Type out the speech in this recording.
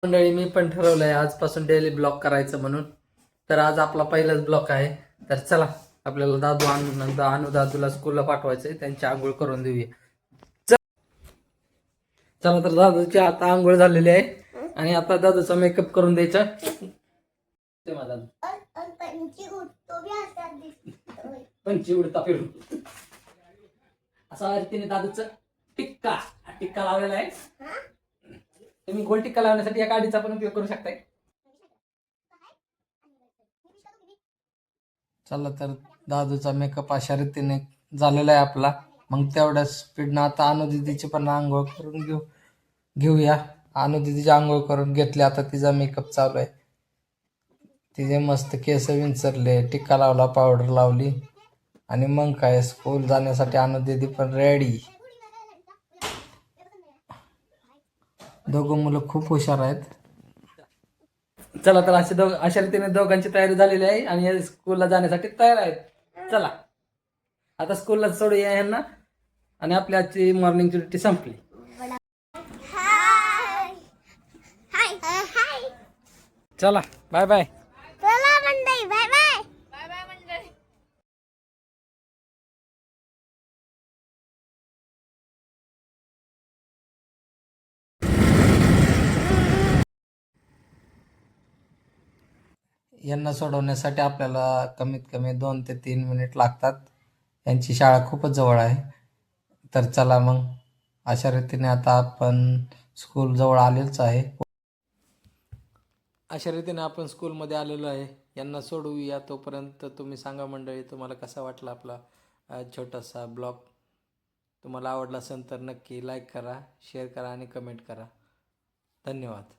मंडळी मी पण ठरवलंय आजपासून डेली ब्लॉग करायचं म्हणून. तर आज आपला पहिलाच ब्लॉग आहे. तर चला आपल्याला अनु दादूला स्कूलला पाठवायचंय, त्यांची आंघोळ करून देऊया. चला तर दादूची आता आंघोळ झालेली आहे आणि आता दादूचा मेकअप करून द्यायचा. ते माझा पंची उडता फिरून असा रीतीने दादूच टिक्का टिक्का लावलेला आहे. तुम्ही गोल टिक्का लावण्यासाठी या काडीचा पण उपयोग करू शकताय. चला तर दादूचा मेकअप अशा रीतीने झालेला आहे आपला. मग तेवढ्या स्पीडनं आता अनुदिदीची पण आंघोळ करून घेऊया. अनुदिदीची आंघोळ करून घेतली, आता तिचा मेकअप चालू आहे. तिचे मस्त केस विंचरले, टिक्का लावला, पावडर लावली आणि मग काय स्कूल जाण्यासाठी अनुदिदी पण रेडी. दोघं मुलं खूप हुशार आहेत. चला तर अशा रीतीने दोघांची तयारी झालेली आहे आणि स्कूलला जाण्यासाठी तयार आहेत. चला आता स्कूलला सोडूया यांना आणि आपली आजची मॉर्निंगची ड्युटी संपली. चला बाय बाय. यांना सोडवण्यासाठी आपल्याला कमीत कमी 2 ते 3 मिनिट लागतात. यांची शाळा खूपच जवळ आहे. तर चला मग अशा रीतीने आता आपण स्कूल जवळ आलेलोच आहे. अशा रीतीने आपण स्कूलमध्ये आलेलो आहे. यांना सोडवूया. तोपर्यंत तुम्ही सांगा मंडळी, तुम्हाला कसा वाटला आपला छोटासा ब्लॉग. तुम्हाला आवडला असेल तर नक्की लाईक करा, शेअर करा आणि कमेंट करा. धन्यवाद.